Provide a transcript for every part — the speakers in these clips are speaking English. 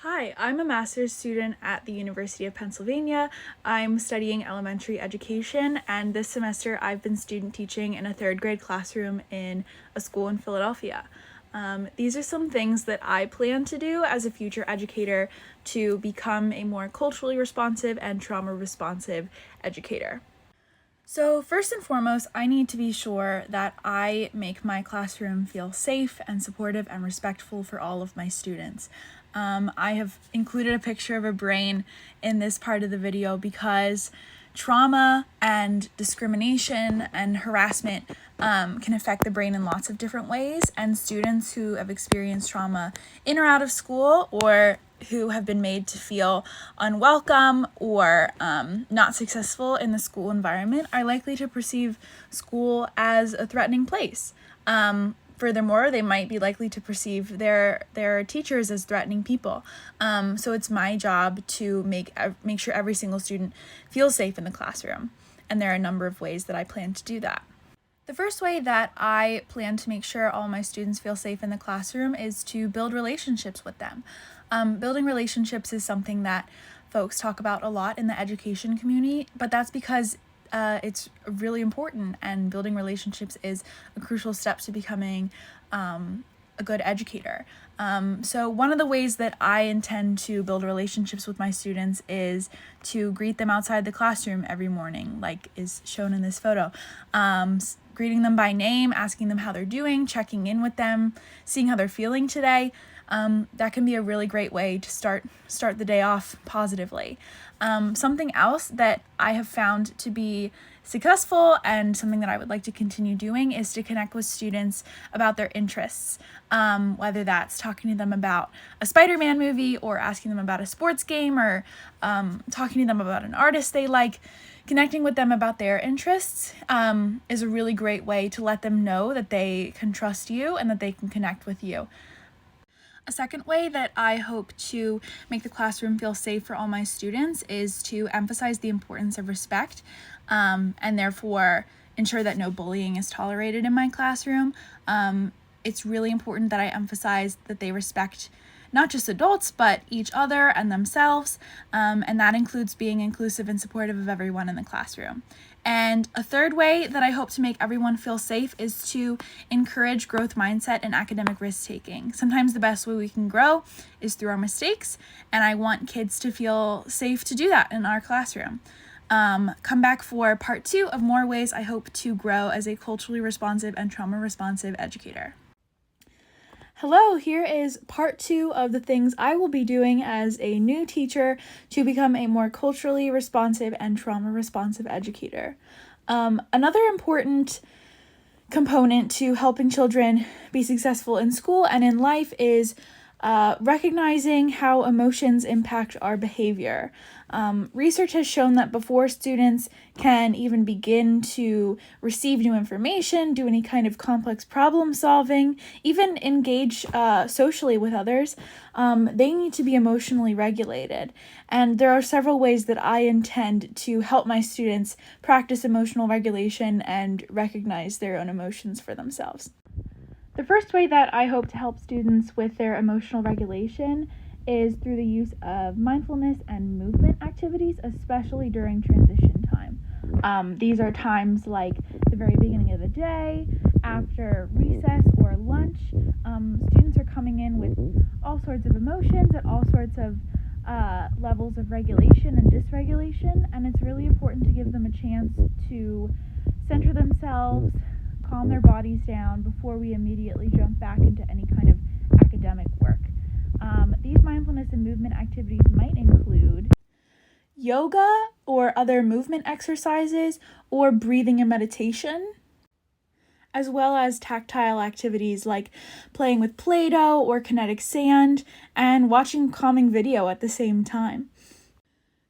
Hi, I'm a master's student at the University of Pennsylvania. I'm studying elementary education, and this semester I've been student teaching in a third grade classroom in a school in Philadelphia. These are some things that I plan to do as a future educator to become a more culturally responsive and trauma responsive educator. So, first and foremost, I need to be sure that I make my classroom feel safe and supportive and respectful for all of my students. I have included a picture of a brain in this part of the video because trauma and discrimination and harassment can affect the brain in lots of different ways, and students who have experienced trauma in or out of school or who have been made to feel unwelcome or not successful in the school environment are likely to perceive school as a threatening place. Furthermore, they might be likely to perceive their teachers as threatening people. So it's my job to make sure every single student feels safe in the classroom. And there are a number of ways that I plan to do that. The first way that I plan to make sure all my students feel safe in the classroom is to build relationships with them. Building relationships is something that folks talk about a lot in the education community, but that's because it's really important, and building relationships is a crucial step to becoming a good educator. So one of the ways that I intend to build relationships with my students is to greet them outside the classroom every morning, like is shown in this photo. Greeting them by name, asking them how they're doing, checking in with them, seeing how they're feeling today. That can be a really great way to start the day off positively. Something else that I have found to be successful and something that I would like to continue doing is to connect with students about their interests, whether that's talking to them about a Spider-Man movie or asking them about a sports game or talking to them about an artist they like. Connecting with them about their interests is a really great way to let them know that they can trust you and that they can connect with you. A second way that I hope to make the classroom feel safe for all my students is to emphasize the importance of respect, and therefore ensure that no bullying is tolerated in my classroom. It's really important that I emphasize that they respect not just adults, but each other and themselves, and that includes being inclusive and supportive of everyone in the classroom. And a third way that I hope to make everyone feel safe is to encourage growth mindset and academic risk-taking. Sometimes the best way we can grow is through our mistakes, and I want kids to feel safe to do that in our classroom. Come back for part 2 of more ways I hope to grow as a culturally responsive and trauma-responsive educator. Hello, here is part 2 of the things I will be doing as a new teacher to become a more culturally responsive and trauma-responsive educator. Another important component to helping children be successful in school and in life is recognizing how emotions impact our behavior. Research has shown that before students can even begin to receive new information, do any kind of complex problem solving, even engage socially with others, they need to be emotionally regulated. And there are several ways that I intend to help my students practice emotional regulation and recognize their own emotions for themselves. The first way that I hope to help students with their emotional regulation is through the use of mindfulness and movement activities, especially during transition time. These are times like the very beginning of the day, after recess or lunch. Students are coming in with all sorts of emotions at all sorts of levels of regulation and dysregulation, and it's really important to give them a chance to center themselves, calm their bodies down before we immediately jump back into any kind of academic work. These mindfulness and movement activities might include yoga or other movement exercises or breathing and meditation, as well as tactile activities like playing with Play-Doh or kinetic sand and watching calming video at the same time.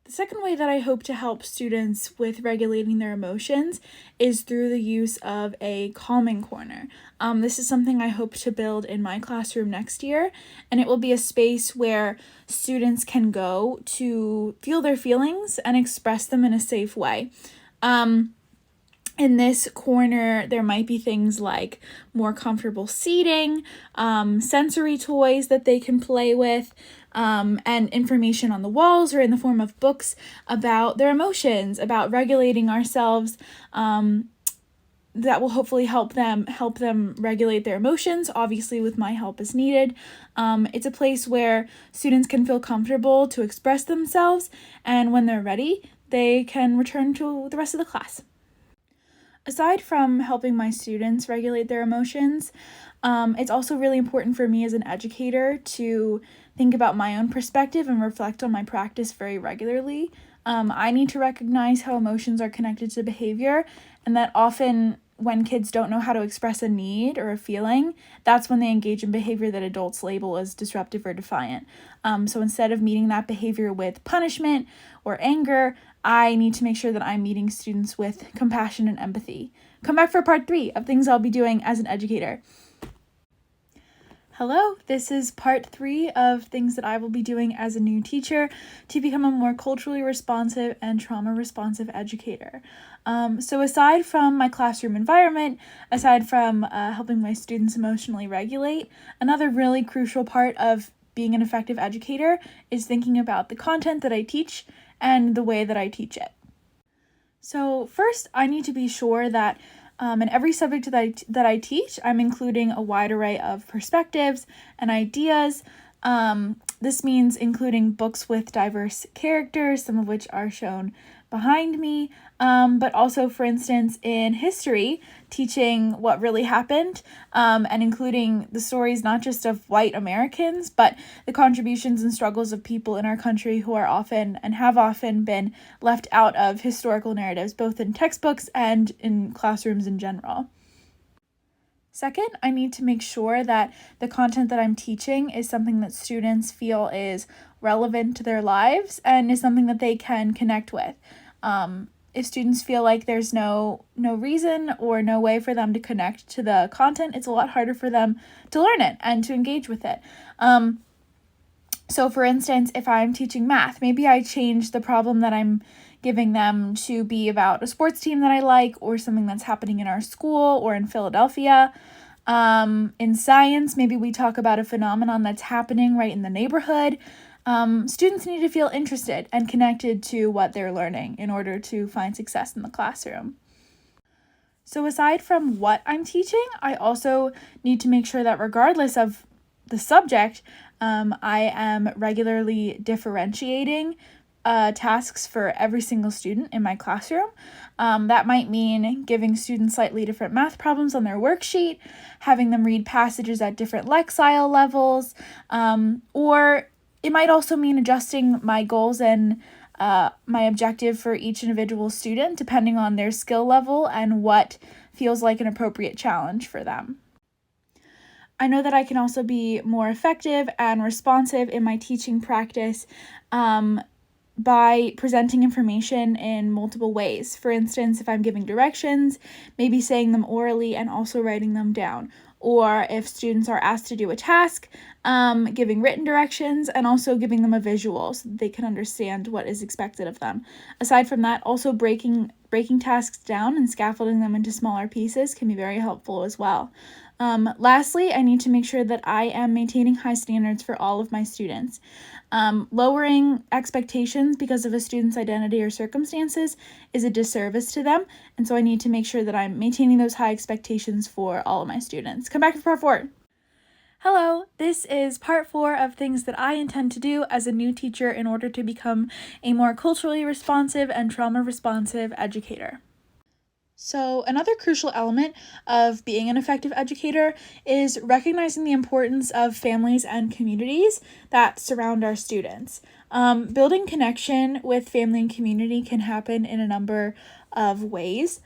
The second way that I hope to help students with regulating their emotions is through the use of a calming corner. This is something I hope to build in my classroom next year, and it will be a space where students can go to feel their feelings and express them in a safe way. In this corner, there might be things like more comfortable seating, sensory toys that they can play with, and information on the walls or in the form of books about their emotions, about regulating ourselves, that will hopefully help them regulate their emotions, obviously with my help as needed. It's a place where students can feel comfortable to express themselves, and when they're ready, they can return to the rest of the class. Aside from helping my students regulate their emotions, it's also really important for me as an educator to think about my own perspective and reflect on my practice very regularly. I need to recognize how emotions are connected to behavior, and that often when kids don't know how to express a need or a feeling, that's when they engage in behavior that adults label as disruptive or defiant. So instead of meeting that behavior with punishment or anger, I need to make sure that I'm meeting students with compassion and empathy. Come back for part 3 of things I'll be doing as an educator. Hello, this is part 3 of things that I will be doing as a new teacher to become a more culturally responsive and trauma-responsive educator. So aside from my classroom environment, aside from helping my students emotionally regulate, another really crucial part of being an effective educator is thinking about the content that I teach and the way that I teach it. So first, I need to be sure that in every subject that I teach, I'm including a wide array of perspectives and ideas. This means including books with diverse characters, some of which are shown behind me, but also, for instance, in history, teaching what really happened, and including the stories not just of white Americans, but the contributions and struggles of people in our country who are often and have often been left out of historical narratives, both in textbooks and in classrooms in general. Second, I need to make sure that the content that I'm teaching is something that students feel is relevant to their lives and is something that they can connect with. If students feel like there's no reason or no way for them to connect to the content, it's a lot harder for them to learn it and to engage with it. So for instance, if I'm teaching math, maybe I change the problem that I'm giving them to be about a sports team that I like or something that's happening in our school or in Philadelphia. In science, maybe we talk about a phenomenon that's happening right in the neighborhood. Students need to feel interested and connected to what they're learning in order to find success in the classroom. So aside from what I'm teaching, I also need to make sure that regardless of the subject, I am regularly differentiating tasks for every single student in my classroom. That might mean giving students slightly different math problems on their worksheet, having them read passages at different lexile levels, or it might also mean adjusting my goals and my objective for each individual student depending on their skill level and what feels like an appropriate challenge for them. I know that I can also be more effective and responsive in my teaching practice by presenting information in multiple ways. For instance, if I'm giving directions, maybe saying them orally and also writing them down. Or if students are asked to do a task, giving written directions and also giving them a visual so that they can understand what is expected of them. Aside from that, also breaking tasks down and scaffolding them into smaller pieces can be very helpful as well. Lastly, I need to make sure that I am maintaining high standards for all of my students. Lowering expectations because of a student's identity or circumstances is a disservice to them, and so I need to make sure that I'm maintaining those high expectations for all of my students. Come back for part 4. Hello, this is part 4 of things that I intend to do as a new teacher in order to become a more culturally responsive and trauma-responsive educator. So another crucial element of being an effective educator is recognizing the importance of families and communities that surround our students. Building connection with family and community can happen in a number of ways.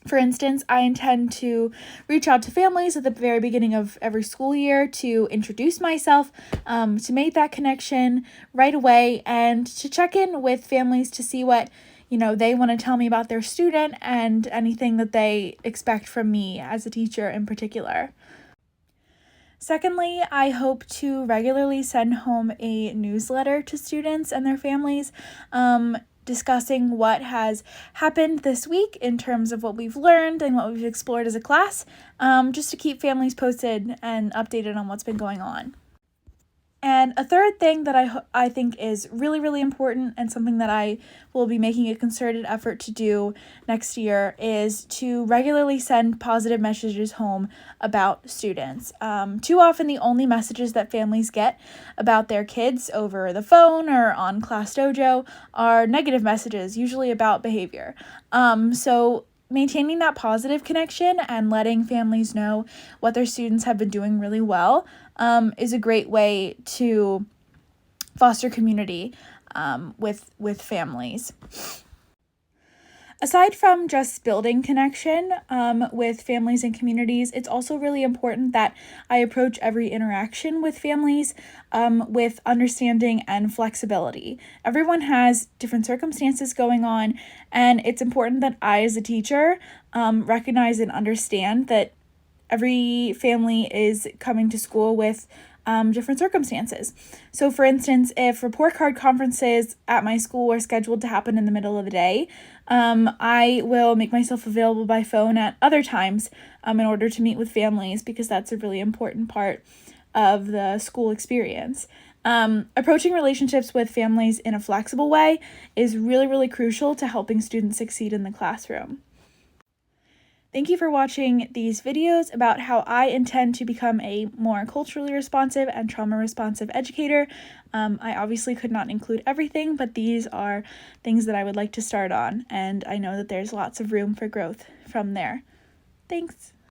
For instance, I intend to reach out to families at the very beginning of every school year to introduce myself, to make that connection right away, and to check in with families to see what they want to tell me about their student and anything that they expect from me as a teacher in particular. Secondly, I hope to regularly send home a newsletter to students and their families discussing what has happened this week in terms of what we've learned and what we've explored as a class, just to keep families posted and updated on what's been going on. And a third thing that I think is really, really important and something that I will be making a concerted effort to do next year is to regularly send positive messages home about students. Too often the only messages that families get about their kids over the phone or on Class Dojo are negative messages, usually about behavior. So maintaining that positive connection and letting families know what their students have been doing really well is a great way to foster community with families. Aside from just building connection with families and communities, it's also really important that I approach every interaction with families with understanding and flexibility. Everyone has different circumstances going on, and it's important that I, as a teacher, recognize and understand that every family is coming to school with different circumstances. So for instance, if report card conferences at my school are scheduled to happen in the middle of the day, I will make myself available by phone at other times in order to meet with families, because that's a really important part of the school experience. Approaching relationships with families in a flexible way is really, really crucial to helping students succeed in the classroom. Thank you for watching these videos about how I intend to become a more culturally responsive and trauma-responsive educator. I obviously could not include everything, but these are things that I would like to start on, and I know that there's lots of room for growth from there. Thanks.